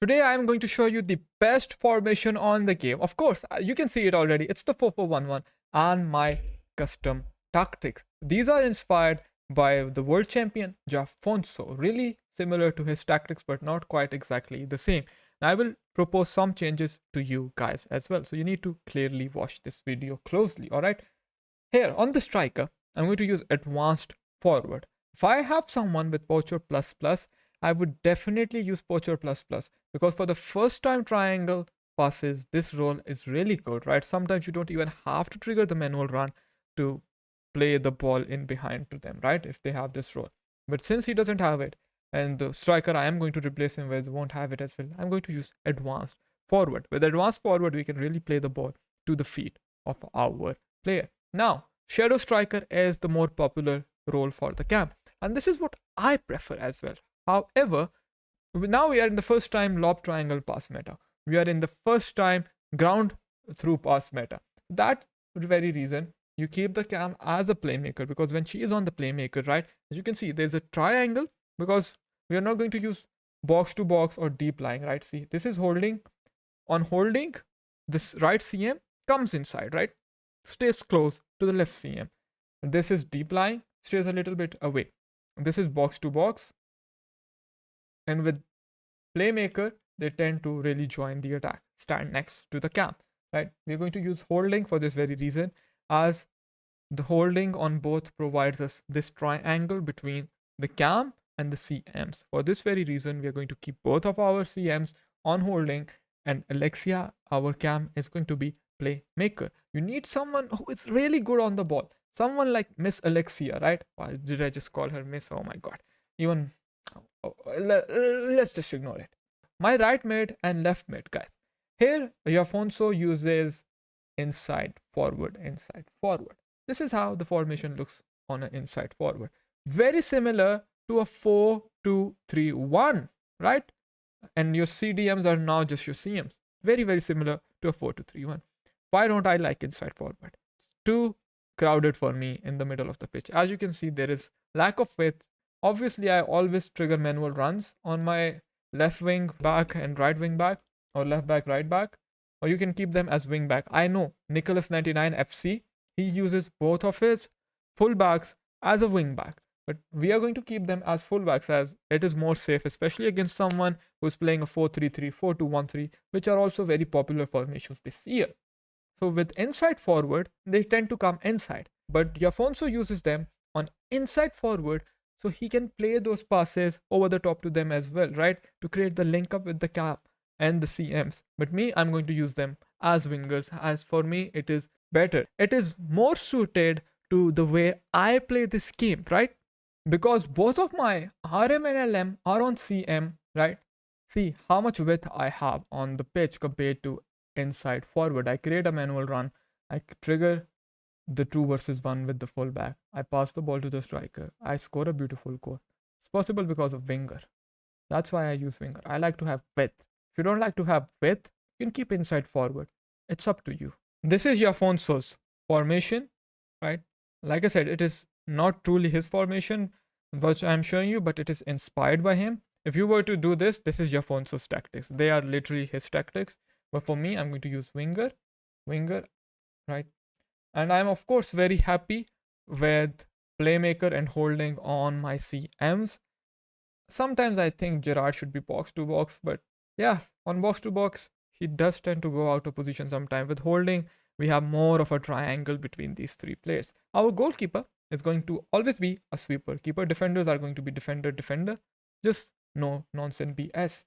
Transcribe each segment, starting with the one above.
Today I am going to show you the best formation on the game. Of course, you can see it already. It's the 4-4-1-1 and my custom tactics. These are inspired by the world champion Jafonso. Really similar to his tactics, but not quite exactly the same. And I will propose some changes to you guys as well. So you need to clearly watch this video closely. Alright. Here on the striker, I'm going to use advanced forward. If I have someone with poacher plus plus, I would definitely use poacher plus plus because for the first time triangle passes, this role is really good, right? Sometimes you don't even have to trigger the manual run to play the ball in behind to them, right? If they have this role. But since he doesn't have it, and the striker I am going to replace him with won't have it as well, I'm going to use advanced forward. With advanced forward, we can really play the ball to the feet of our player. Now, shadow striker is the more popular role for the camp, and this is what I prefer as well. However, now we are in the first time lob triangle pass meta. We are in the first time ground through pass meta. That very reason you keep the cam as a playmaker, because when she is on the playmaker, right, as you can see, there's a triangle because we are not going to use box to box or deep lying, right? See, this is holding. On holding, this right CM comes inside, right? Stays close to the left CM. This is deep lying, stays a little bit away. This is box to box. And with playmaker, they tend to really join the attack, stand next to the camp, right? We're going to use holding for this very reason, as the holding on both provides us this triangle between the camp and the CMs. For this very reason, we are going to keep both of our CMs on holding, and Alexia, our cam, is going to be playmaker. You need someone who is really good on the ball. Someone like Miss Alexia, right? Why did I just call her Miss? Oh my god. Even let's just ignore it. My right mid and left mid, guys. Here, Jafonso uses inside forward, inside forward. This is how the formation looks on an inside forward. Very similar to a 4-2-3-1, right? And your CDMs are now just your CMs. Very, very similar to a 4-2-3-1. Why don't I like inside forward? It's too crowded for me in the middle of the pitch. As you can see, there is lack of width. Obviously, I always trigger manual runs on my left wing back and right wing back, or left back, right back, or you can keep them as wing back. I know Nicholas99 FC, he uses both of his fullbacks as a wing back, but we are going to keep them as fullbacks as it is more safe, especially against someone who's playing a 4-3-3, 4-2-1-3, which are also very popular formations this year. So with inside forward, they tend to come inside, but Jafonso uses them on inside forward so he can play those passes over the top to them as well, right? To create the link up with the cap and the CMs. But me, I'm going to use them as wingers, as for me, it is better. It is more suited to the way I play this game, right? Because both of my RM and LM are on CM, right? See how much width I have on the pitch compared to inside forward. I create a manual run. I trigger the 2 versus 1 with the fullback. I pass the ball to the striker. I score a beautiful goal. It's possible because of winger. That's why I use winger. I like to have width. If you don't like to have width, you can keep inside forward. It's up to you. This is Jafonso's formation, right? Like I said, it is not truly his formation, which I'm showing you, but it is inspired by him. If you were to do this, this is Jafonso's tactics. They are literally his tactics. But for me, I'm going to use winger, right? And I'm of course very happy with playmaker and holding on my CMs. Sometimes I think Gerard should be box to box, but yeah, on box to box, he does tend to go out of position sometimes. With holding, we have more of a triangle between these three players. Our goalkeeper is going to always be a sweeper. Keeper defenders are going to be defender, defender. Just no nonsense BS.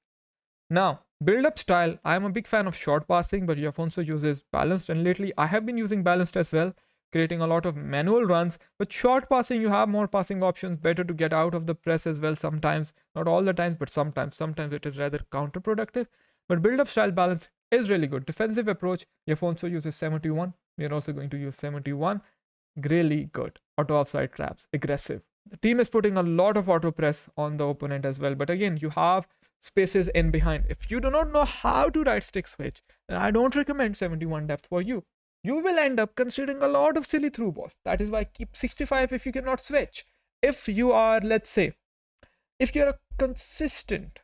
Now, build up style. I'm a big fan of short passing, but Jafonso uses balanced, and lately I have been using balanced as well, creating a lot of manual runs. But short passing, you have more passing options, better to get out of the press as well sometimes. Not all the times, but sometimes. Sometimes it is rather counterproductive. But build up style balance is really good. Defensive approach, Jafonso uses 71. We are also going to use 71. Really good. Auto offside traps, aggressive. The team is putting a lot of auto press on the opponent as well. But again, you have spaces in behind. If you do not know how to right stick switch, then I don't recommend 71 depth for you. You will end up considering a lot of silly through balls. That is why keep 65 if you cannot switch. If you are, let's say, if you're a consistent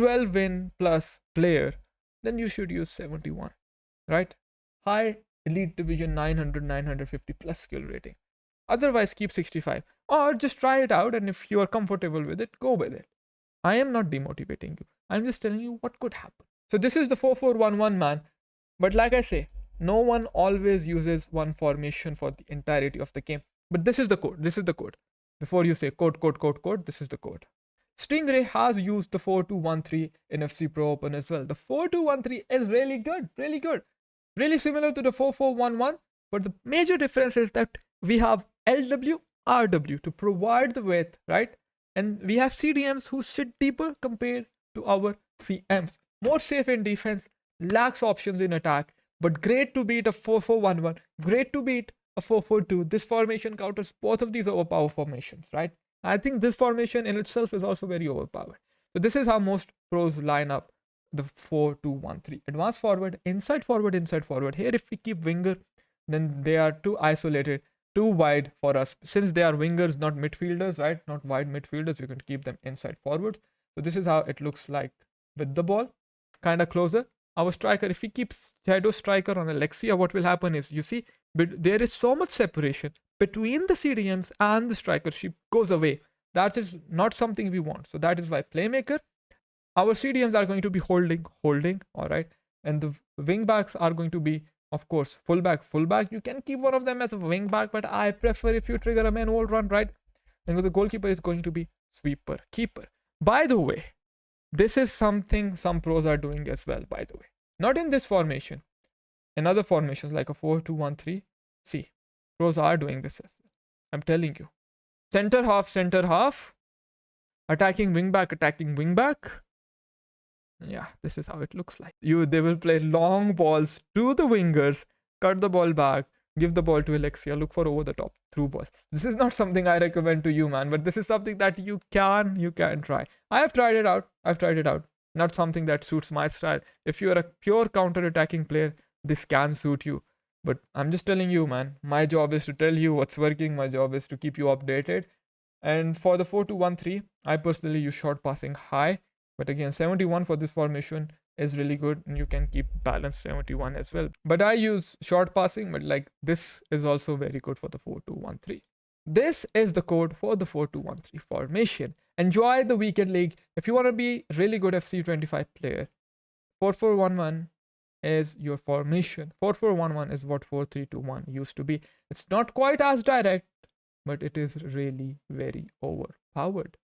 12 win plus player, then you should use 71, right? High elite division 900, 950 plus skill rating. Otherwise, keep 65 or just try it out. And if you are comfortable with it, go with it. I am not demotivating you. I'm just telling you what could happen. So this is the 4-4-1-1 man. But like I say, no one always uses one formation for the entirety of the game. But this is the code. This is the code. Before you say code, this is the code. Stingray has used the 4-2-1-3 in FC Pro Open as well. The 4-2-1-3 is really good, really good. Really similar to the 4-4-1-1, but the major difference is that we have LW, RW to provide the width, right? And we have CDMs who sit deeper compared to our CMs. More safe in defense, lacks options in attack, but great to beat a 4-4-1-1, great to beat a 4-4-2. This formation counters both of these overpowered formations, right? I think this formation in itself is also very overpowered. So this is how most pros line up the 4-2-1-3. Advance forward, inside forward, inside forward. Here, if we keep winger, then they are too isolated, too wide for us. Since they are wingers, not midfielders, right? Not wide midfielders, you can keep them inside forward. So this is how it looks like with the ball, kind of closer. Our striker, if we keep shadow striker on Alexia, what will happen is, you see, but there is so much separation between the CDMs and the striker. She goes away. That is not something we want. So that is why playmaker, our CDMs are going to be holding, all right. And the wing backs are going to be, of course, fullback. You can keep one of them as a wing back, but I prefer if you trigger a manual run, right? And the goalkeeper is going to be sweeper, keeper. By the way, this is something some pros are doing as well, by the way. Not in this formation. In other formations like a 4-2-1-3, see, pros are doing this as well. I'm telling you. Center half, attacking wing back. Yeah, this is how it looks like. They will play long balls to the wingers, cut the ball back, give the ball to Alexia, look for over the top through balls. This is not something I recommend to you, man, but this is something that you can try. I have tried it out. Not something that suits my style. If you are a pure counter-attacking player, this can suit you. But I'm just telling you, man, my job is to tell you what's working. My job is to keep you updated. And for the 4-2-1-3, I personally use short passing high. But again, 71 for this formation is really good. And you can keep balance 71 as well. But I use short passing, but like this is also very good for the 4-2-1-3. This is the code for the 4-2-1-3 formation. Enjoy the weekend league. If you want to be really good FC25 player, 4-4-1-1 is your formation. 4-4-1-1 is what 4-3-2-1 used to be. It's not quite as direct, but it is really very overpowered.